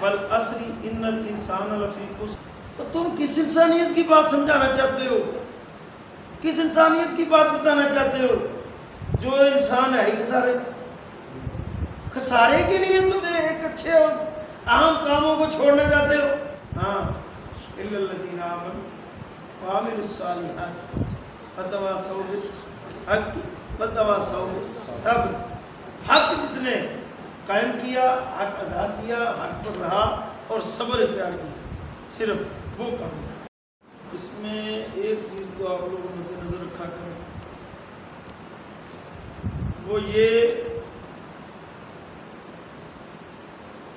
والعصر ان الانسان لفی خسر. تو تم کس انسانیت کی بات سمجھانا چاہتے ہو؟ کس انسانیت کی بات بتانا چاہتے ہو؟ جو انسان ہے ہی خسارے کے لیے تم ایک اچھے اور اہم کاموں کو چھوڑنا چاہتے ہو. ہاں الا الذین آمنوا وعملوا الصالحات وتواصوا بالحق وتواصوا بالصبر. حق جس نے قائم کیا، حق ادا کیا، حق پر رہا اور صبر اختیار کیا، صرف وہ کام ہے. اس میں ایک چیز کو آپ لوگوں نے نظر رکھا کریں، وہ یہ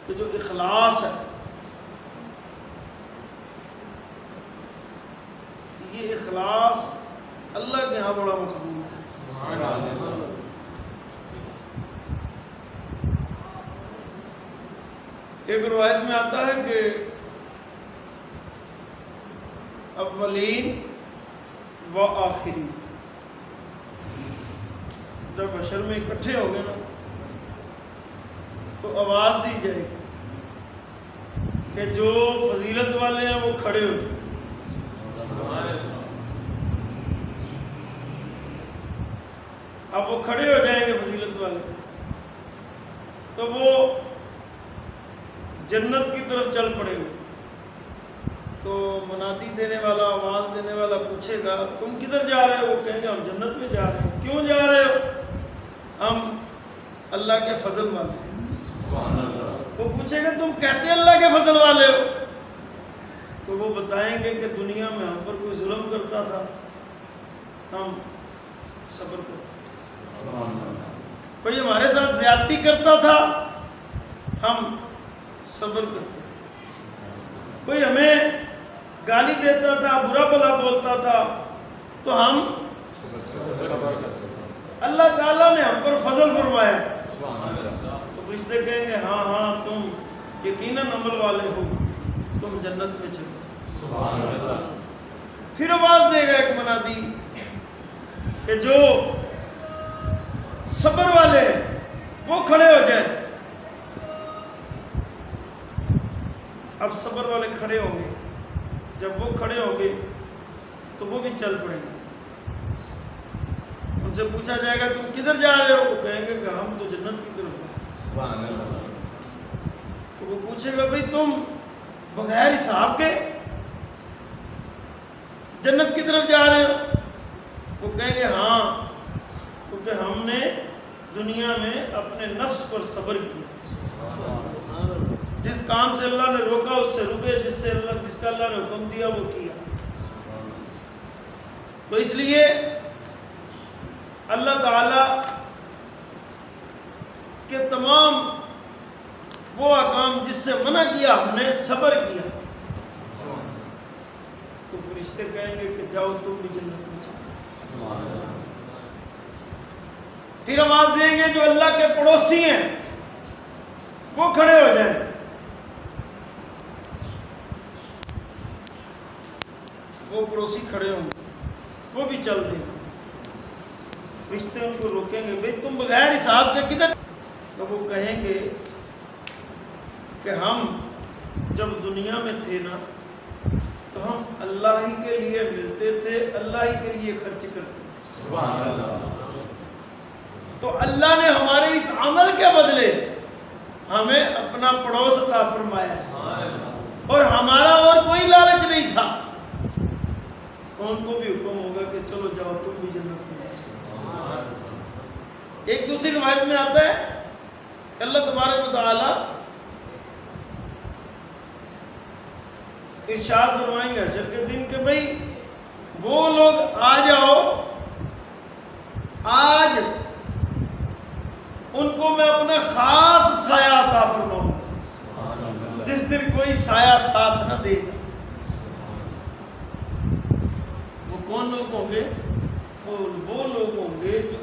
کہ جو اخلاص ہے یہ اخلاص اللہ کے ہاں بڑا مقبول ہے. ایک روایت میں آتا ہے کہ اولین و آخرین جب حشر میں اکٹھے ہو گئے نا تو آواز دی جائے گی کہ جو فضیلت والے ہیں وہ کھڑے ہو جائیں. اب وہ کھڑے ہو جائیں گے فضیلت والے، تو وہ جنت کی طرف چل پڑے گا. تو منادی دینے والا، آواز دینے والا پوچھے گا تم کدھر جا رہے ہو؟ وہ کہیں گے ہم جنت میں جا رہے ہیں. کیوں جا رہے ہو؟ ہم اللہ کے فضل والے ہیں. وہ پوچھے گا تم کیسے اللہ کے فضل والے ہو؟ تو وہ بتائیں گے کہ دنیا میں ہم پر کوئی ظلم کرتا تھا، ہم صبر کرتے. کوئی ہمارے ساتھ زیادتی کرتا تھا، ہم صبر کرتے. کوئی ہمیں گالی دیتا تھا، برا بھلا بولتا تھا، تو ہم اللہ تعالیٰ نے ہم پر فضل فرمایا. تو فرشتے کہیں گے ہاں ہاں تم یقیناً عمل والے ہو، تم جنت میں چلو. پھر آواز دے گا ایک منادی کہ جو صبر والے ہیں وہ کھڑے ہو جائیں. اب صبر والے کھڑے ہوں گے. جب وہ کھڑے ہوں گے تو وہ بھی چل پڑیں گے. ان سے پوچھا جائے گا تم کدھر جا رہے ہو؟ وہ کہیں گے کہ ہم تو جنت کی طرف جا رہے ہیں. تو وہ پوچھے گا بھئی تم بغیر حساب کے جنت کی طرف جا رہے ہو؟ وہ کہیں گے ہاں، کیونکہ ہم نے دنیا میں اپنے نفس پر صبر کیا. جس کام سے اللہ نے روکا اس سے رکے، جس کا اللہ نے حکم دیا وہ کیا. تو اس لیے اللہ تعالی کے تمام وہ احکام جس سے منع کیا ہم نے صبر کیا. تو فرشتے کہیں گے کہ جاؤ تم بھی جنت میں جاؤ. پھر آواز دیں گے جو اللہ کے پڑوسی ہیں وہ کھڑے ہو جائیں. وہ پڑوسی کھڑے ہوں گے، وہ بھی چل دیں گے. فرشتے ان کو روکیں گے بھئی تم بغیر حساب کے کدھر؟ تو وہ کہیں گے کہ ہم جب دنیا میں تھے نا تو ہم اللہ ہی کے لیے ملتے تھے، اللہ ہی کے لیے خرچ کرتے تھے. سبحان اللہ. تو اللہ نے ہمارے اس عمل کے بدلے ہمیں اپنا پڑوس عطا فرمایا اور ہمارا اور کوئی لالچ نہیں تھا. ان کو بھی حکم ہوگا کہ چلو جاؤ تم بھی جنت میں. ایک دوسری روایت میں آتا ہے کہ اللہ تبارک و تعالی ارشاد فرمائیں گے حشر کے دن کہ بھئی وہ لوگ آ جاؤ، آج ان کو میں اپنا خاص سایہ عطا فرماؤں گا جس دن کوئی سایہ ساتھ نہ دے گا. وہ کون لوگ ہوں گے؟ وہ لوگ ہوں گے جو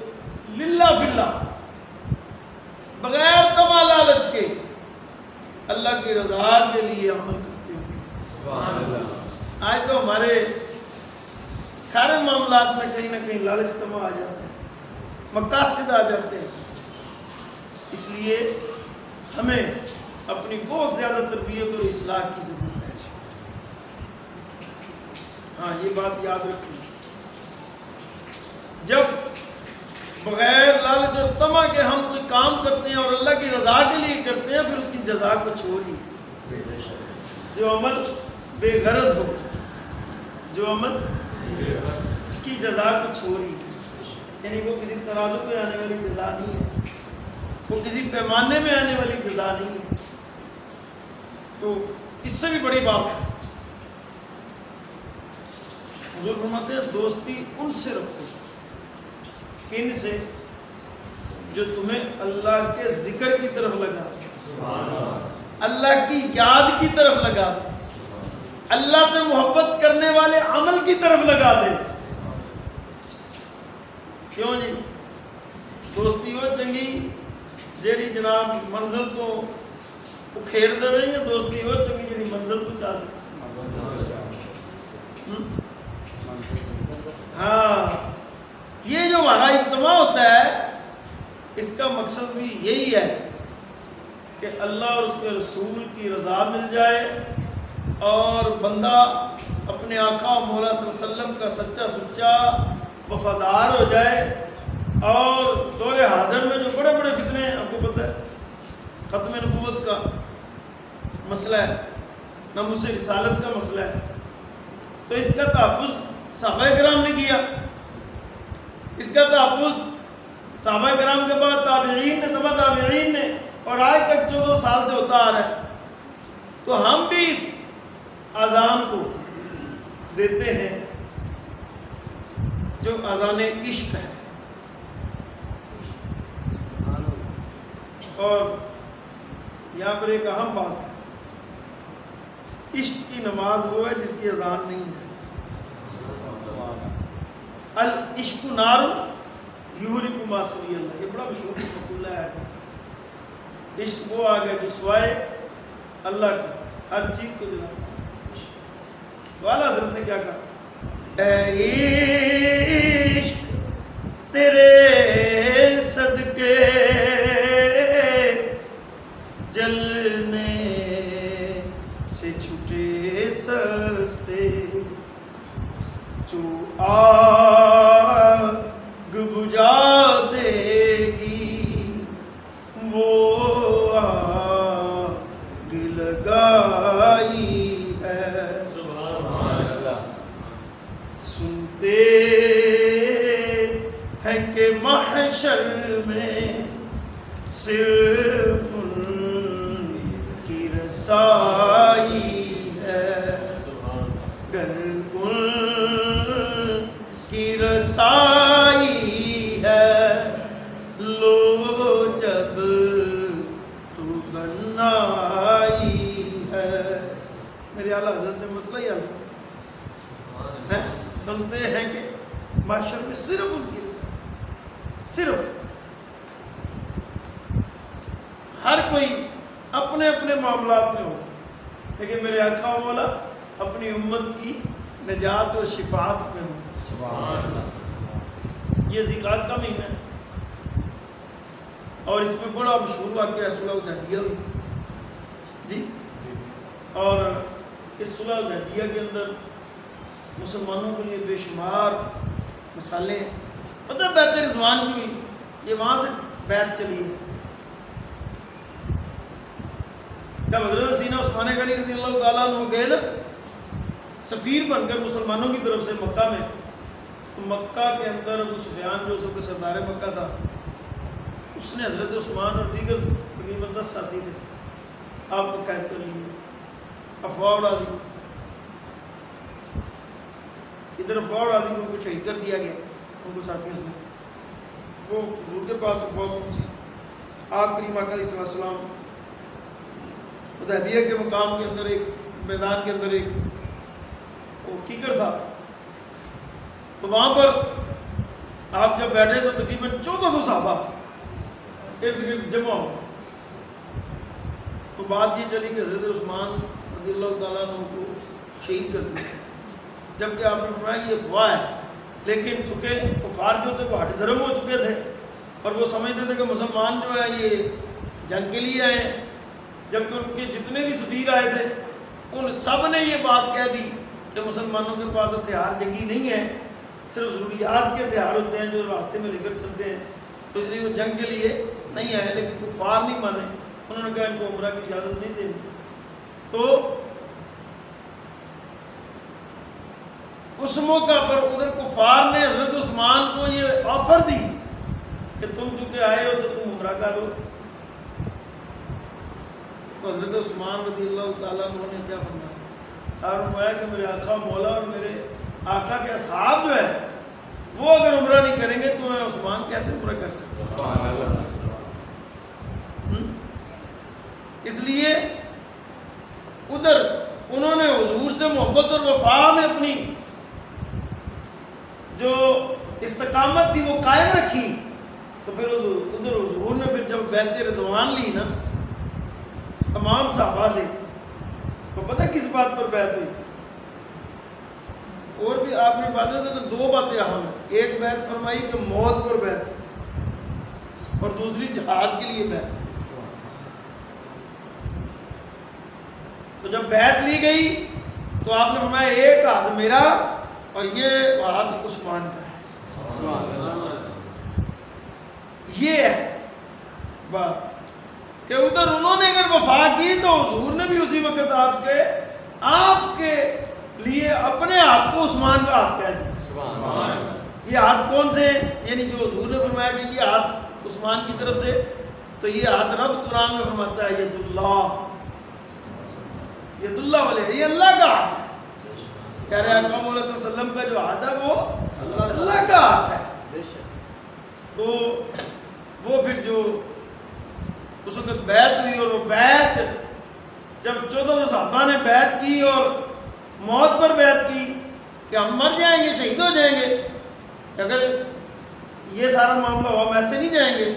للہ فی اللہ بغیر تما لالچ کے اللہ کی رضا کے لیے عمل کرتے ہیں. آج تو ہمارے سارے معاملات میں کہیں نہ کہیں لالچ تما آ جاتا ہے، مقاصد آ جاتے ہیں. اس لیے ہمیں اپنی بہت زیادہ تربیت اور اصلاح کی ضرورت ہے. ہاں یہ بات یاد رکھیں. جب بغیر لالچ اور طمع کے ہم کوئی کام کرتے ہیں اور اللہ کی رضا کے لیے کرتے ہیں، پھر اس کی جزا کچھ ہو رہی ہے. جو عمل بے غرض ہو، جو عمل کی جزا کچھ ہو رہی ہے، یعنی وہ کسی ترازو پہ آنے والی جزا نہیں ہے، وہ کسی پیمانے میں آنے والی جزا نہیں ہے. تو اس سے بھی بڑی بات ہے. حضور فرماتے ہیں دوستی ان سے رکھو، کن سے؟ جو تمہیں اللہ کے ذکر کی طرف لگا دے، اللہ کی یاد کی طرف لگا دے، اللہ سے محبت کرنے والے عمل کی طرف لگا دے. کیوں جی؟ دوستی وہ چنگی جیڑی جناب منزل تو اکھیڑ دے وے، یا دوستی وہ چنگی جیڑی منزل تو چاہ دے؟ ہاں، یہ جو ہمارا اجتماع ہوتا ہے اس کا مقصد بھی یہی ہے کہ اللہ اور اس کے رسول کی رضا مل جائے اور بندہ اپنے آقا مولا صلی اللہ علیہ وسلم کا سچا سچا وفادار ہو جائے. اور دور حاضر میں جو بڑے بڑے فتنے ہیں، آپ کو پتہ ہے، ختم نبوت کا مسئلہ ہے، ناموس رسالت کا مسئلہ ہے، تو اس کا تحفظ صحابہ کرام نے کیا. اس کا تحفظ صحابہ کرام کے بعد تابعین نے، تبع تابعین نے، اور آج تک 14 سال سے ہوتا آ رہا ہے. تو ہم بھی اس اذان کو دیتے ہیں جو اذان عشق ہے. اور یہاں پر ایک اہم بات ہے، عشق کی نماز وہ ہے جس کی اذان نہیں ہے. العشق نار یحرق ما سوی اللہ، یہ بڑا مشہور مقولہ ہے. عشق وہ آ گیا جو سوائے اللہ کا ہر چیز کو جلاتا ہے. تو اعلیٰ حضرت نے کیا کہا؟ اے عشق تیرے صدقے جلنے سے چھٹے سستے، جو آگ بجھا دے گی وہ آگ لگائی ہے. سنتے ہیں کہ محشر میں صرف ان کی رسائی ہے، گر ان کی رسائی ہے لو جب تو بنائی ہے. میرے اعلیٰ حضرت نے مسئلہ ہی حل کیا. سنتے ہیں کہ معاشر میں صرف ان کی رسائی، صرف ہر کوئی اپنے اپنے معاملات میں ہو، لیکن میرے آقا مولا اپنی امت کی نجات اور شفاعت میں ہو. یہ ذکر کا مہینہ ہے اور اس میں بڑا مشہور واقعہ ہے صلح الحدیبیہ ہوئی جی. اور اس صلح الحدیبیہ کے اندر مسلمانوں کے لیے بے شمار مسالے ہیں. پتہ ہے بیعت رضوان کی ہوئی، یہ وہاں سے بیعت چلی ہے. جب حضرت سینہ عثمان غنی رضی اللہ تعالیٰ عنہ گئے نا سفیر بن کر مسلمانوں کی طرف سے مکہ میں، تو مکہ کے اندر ابو سفیان جو اس وقت سردار مکہ تھا، اس نے حضرت عثمان اور دیگر تقریباً 10 ساتھی تھے، آپ کو قید کر لیے، افواہ اڑا دی. ادھر افواہ اڑا دی، ان کو شہید کر دیا گیا ان کو ساتھیوں سے. وہ حضور کے پاس افواہ پہنچی. آپ کریم آقا علیہ السلام حدیبیہ کے مقام کے اندر ایک میدان کے اندر ایک وہ کیکر تھا، تو وہاں پر آپ جب بیٹھے تو تقریباً 1400 صحابہ ارد گرد جمع ہو. تو بات یہ چلی کہ حضرت عثمان رضی اللہ تعالیٰ عنہ کو شہید کر دیا، جبکہ آپ نے فرمایا یہ افواہ ہے. لیکن چونکہ کفار جو تھے وہ ہٹ دھرم ہو چکے تھے اور وہ سمجھتے تھے کہ مسلمان جو ہے یہ جنگ کے لیے آئے ہیں، جبکہ ان کے جتنے بھی سفیر آئے تھے ان سب نے یہ بات کہہ دی کہ مسلمانوں کے پاس ہتھیار جنگی نہیں ہے، صرف ضروریات کے ہتھیار ہوتے ہیں جو راستے میں لے کر چلتے ہیں، تو اس لیے وہ جنگ کے لیے نہیں آئے۔ لیکن کفار نہیں مانے، انہوں نے کہا ان کو عمرہ کی اجازت نہیں دینی۔ تو اس موقع پر ادھر کفار نے حضرت عثمان کو یہ آفر دی کہ تم چونکہ آئے ہو تو تم عمرہ کر لو۔ تو حضرت عثمان رضی اللہ تعالیٰ عنہ نے کیا فرمایا کہ میرے آقا مولا اور میرے آقا کے اصحاب جو ہے وہ اگر عمرہ نہیں کریں گے تو میں عثمان کیسے عمرہ کر سکتا ہوں؟ اس لیے ادھر انہوں نے حضور سے محبت اور وفا میں اپنی جو استقامت تھی وہ قائم رکھی، تو پھر ادھر حضور نے پھر جب بیعت رضوان لی نا تمام صحابہ سے، تو پتہ کس بات پر بیعت ہوئی؟ اور بھی آپ نے باتیں تو دو باتیں اہم ہیں، ایک بیعت فرمائی کہ موت پر بیعت اور دوسری جہاد کے لیے بیعت۔ تو جب بیعت لی گئی تو آپ نے فرمایا ایک ہاتھ میرا اور یہ ہاتھ عثمان کا ہے۔ یہ ہے بات کہ ادھر انہوں نے اگر وفا کی تو حضور نے بھی اسی وقت آپ کے لیے اپنے ہاتھ کو عثمان کا ہاتھ کہہ دیا۔ یہ ہاتھ کون سے ہیں؟ یعنی جو حضور نے فرمایا کہ یہ ہاتھ عثمان کی طرف سے، تو یہ ہاتھ رب قرآن میں فرماتا ہے ید اللہ، ید اللہ والے، یہ اللہ کا ہاتھ ہے۔ کہہ رہے ہیں اکرم علیہ وسلم کا جو ہاتھ ہے وہ اللہ کا ہاتھ ہے۔ تو وہ پھر جو اس وقت بیعت ہوئی، اور وہ بیعت جب 14 صحابہ نے بیعت کی اور موت پر بیعت کی کہ ہم مر جائیں گے، شہید ہو جائیں گے، اگر یہ سارا معاملہ ہوا ہم ایسے نہیں جائیں گے،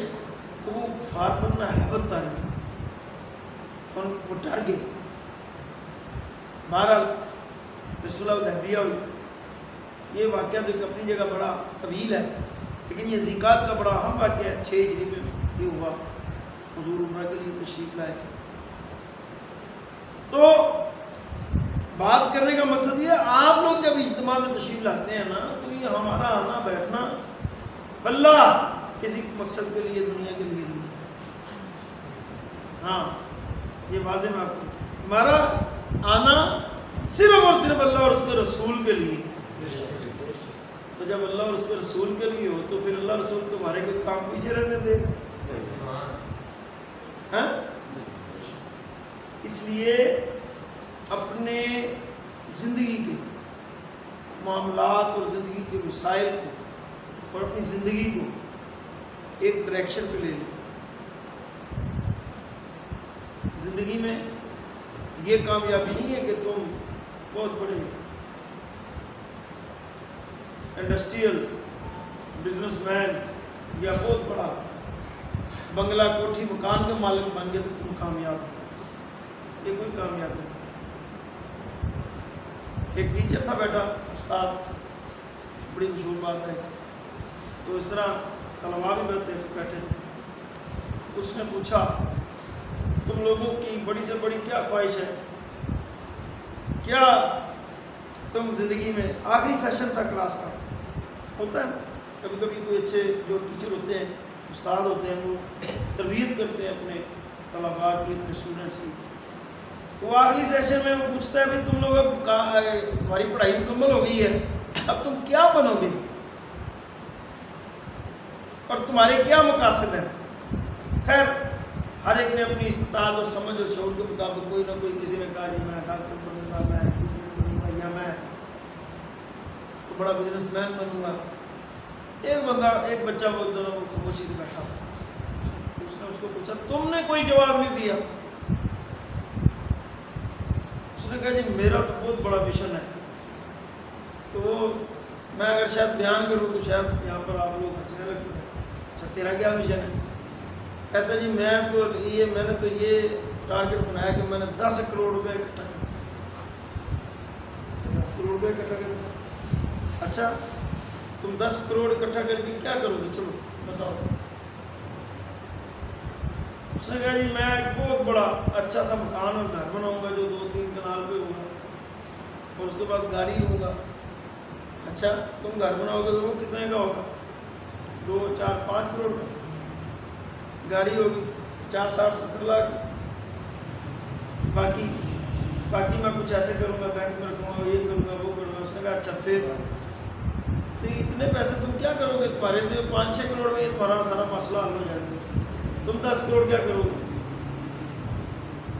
تو وہ کفار پر نہ ہیبت تاری اور وہ ڈر گئے۔ بہرحال صلح الحدیبیہ ہوئی، یہ واقعہ تو ایک اپنی جگہ بڑا طویل ہے، لیکن یہ زیقات کا بڑا اہم واقعہ ہے۔ 6 ہجری میں یہ ہوا، حضور عمرہ کے لیے تشریف لائے۔ تو بات کرنے کا مقصد یہ ہے، آپ لوگ جب اجتماع میں تشریف لاتے ہیں نا تو یہ ہمارا آنا بیٹھنا اللہ کسی مقصد کے لیے، دنیا کے لیے نہیں۔ ہاں یہ واضح میں آپ کو، ہمارا آنا صرف اور صرف اللہ اور اس کے رسول کے لیے۔ تو جب اللہ اور اس کے رسول کے لیے ہو تو پھر اللہ رسول تمہارے کوئی کام پیچھے رہنے دے۔ ہاں اس لیے اپنے زندگی کے معاملات اور زندگی کے مسائل کو اور اپنی زندگی کو ایک ڈائریکشن پہ لے لیں۔ زندگی میں یہ کامیابی نہیں ہے کہ تم بہت بڑے انڈسٹریل بزنس مین یا بہت بڑا بنگلہ کوٹھی مکان کے مالک بن گئے تو تم کامیاب ہو، یہ کوئی کامیاب نہیں۔ ایک ٹیچر تھا بیٹا، استاد، بڑی مشہور بات ہے، تو اس طرح طلباء بھی بیٹھے، اس نے پوچھا تم لوگوں کی بڑی سے بڑی کیا خواہش ہے، کیا تم زندگی میں، آخری سیشن تھا کلاس کا، ہوتا ہے کبھی کبھی کوئی اچھے جو ٹیچر ہوتے ہیں، استاد ہوتے ہیں، وہ تربیت کرتے ہیں اپنے طلباء کی، اپنے اسٹوڈنٹس کی، تو آخری سیشن میں وہ پوچھتا ہے بھائی تم لوگ اب تمہاری پڑھائی مکمل ہو گئی ہے، اب تم کیا بنو گے اور تمہارے کیا مقاصد ہیں؟ خیر ہر ایک نے اپنی استطاعت اور سمجھ اور شعور کے مطابق کوئی نہ کوئی، کسی نے کہا جی میں ڈاکٹر بنوں گا، میں انجینئر بنوں گا، یا میں تو بڑا بزنس مین بنوں گا۔ ایک بچہ وہ دونوں خاموشی سے بیٹھا، اس نے اس کو پوچھا تم نے کوئی جواب نہیں دیا، اس نے کہا جی میرا تو بہت بڑا مشن ہے، تو میں اگر شاید بیان کروں تو شاید یہاں پر آپ لوگ ہنسنے لگتے ہیں، اچھا تیرا کیا مشن ہے؟ کہتا جی میں نے تو یہ ٹارگٹ بنایا کہ میں نے 10 کروڑ روپے اکٹھا کر، 10 کروڑ روپے اکٹھا کر، اچھا تم 10 کروڑ اکٹھا کر کے کیا کرو گے، چلو بتاؤ۔ اس نے کہا جی میں ایک بہت بڑا اچھا سا مکان اور گھر بناؤں گا جو 2-3 کنال پہ ہوگا اور اس کے بعد گاڑی ہوگا. اچھا تم گھر بناؤ گے تو وہ کتنے کا ہوگا؟ 2, 4, 5 کروڑ کا. گاڑی ہوگی 50, 60, 70 لاکھ. باقی میں کچھ ایسے کروں گا، بینک میں رکھوں گا، یہ کروں گا، وہ کروں گا. اس نے کہا اچھا پھر تو اتنے پیسے تم کیا کرو گے؟ تمہارے تو 5-6 کروڑ میں تمہارا سارا مسئلہ حل ہو جائے گا. تم 10 کروڑ کیا کرو گے؟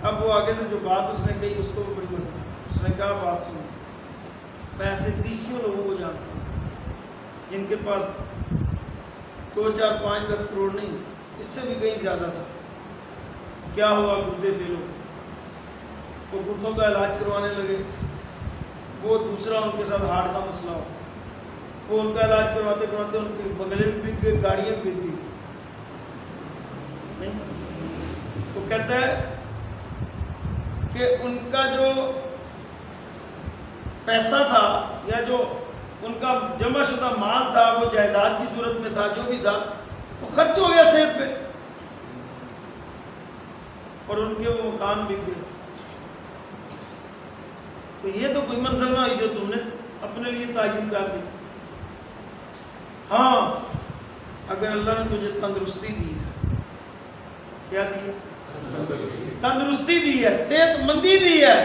اب وہ آگے سے جو بات اس نے کہی اس کو بڑی مزہ. اس نے کہا بات سنو، میں ایسے 20 لوگوں کو جانتا ہوں جن کے پاس 2, 4, 5, 10 کروڑ نہیں، اس سے بھی کہیں زیادہ تھا. کیا ہوا؟ گردے فیل ہو. وہ گردوں کا علاج کروانے لگے. وہ دوسرا ان کے ساتھ ہارٹ کا مسئلہ ہو. وہ ان کا علاج کرواتے کرواتے ان کے بنگلے بھی بک گئے، گاڑیاں بھی بک گئی. نہیں تھا. وہ کہتا ہے کہ ان کا جو پیسہ تھا یا جو ان کا جمع شدہ مال تھا وہ جائیداد کی صورت میں تھا، جو بھی تھا وہ خرچ ہو گیا صحت پہ، اور ان کے وہ مکان بک گئے. تو یہ تو کوئی منزل نہ ہوئی جو تم نے اپنے لیے تعین کر دی. ہاں اگر اللہ نے تجھے تندرستی دی ہے، کیا دی ہے؟ تندرستی دی ہے، صحت مندی دی ہے،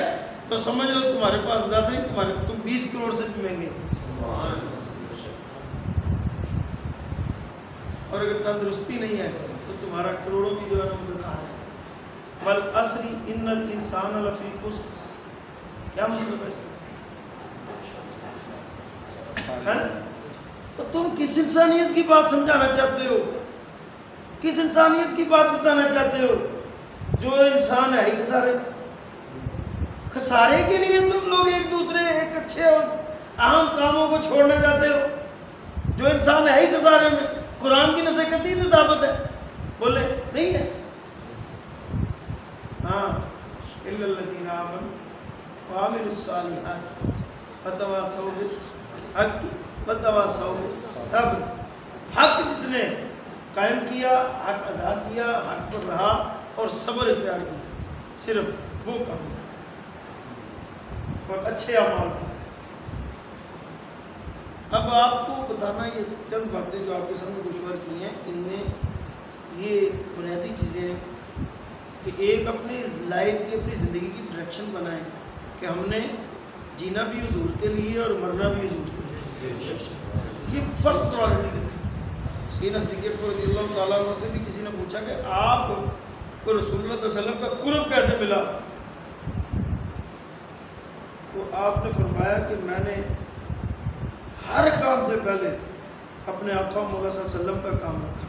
تو سمجھ لو تمہارے پاس 10 نہیں، تم 20 کروڑ سے بھی مہنگے. اور اگر تندرستی نہیں ہے تو تمہارا کروڑوں بھی جو ہے نا بیکار ہے. والعصر ان الانسان لفی خسر. کیا مطلب ہے اس کا؟ تو تم کس انسانیت کی بات سمجھانا چاہتے ہو؟ کس انسانیت کی بات بتانا چاہتے ہو؟ جو انسان ہے ہی خسارے. خسارے کے لیے تم لوگ ایک دوسرے ایک اچھے اور اہم کاموں کو چھوڑنا چاہتے ہو. جو انسان ہے ہی خسارے میں. قرآن کی نص قطعی سے ثابت ہے. بولے نہیں ہے؟ ہاں الا الذین آمنوا وعملوا الصالحات وتواصوا بالحق وتواصوا بالصبر. حق جس نے قائم کیا، حق ادا کیا، حق پر رہا اور صبر اختیار کیا، صرف وہ کام اور اچھے اعمال کرتا ہے. اب آپ کو بتانا یہ چند باتیں جو آپ کے سامنے دشوار کی ہیں، ان میں یہ بنیادی چیزیں ہیں کہ ایک اپنی لائف کی، اپنی زندگی کی ڈائریکشن بنائیں کہ ہم نے جینا بھی حضور کے لیے اور مرنا بھی حضور کے لیے. یہ فرسٹ پرائورٹی ہے. سیدنا صدیق رضی اللہ تعالیٰ عنہ سے بھی کسی نے پوچھا کہ آپ کو رسول اللہ صلی اللہ علیہ وسلم کا قرب کیسے ملا؟ تو آپ نے فرمایا کہ میں نے ہر کام سے پہلے اپنے آقا مولا صلی اللہ علیہ وسلم کا کام رکھا.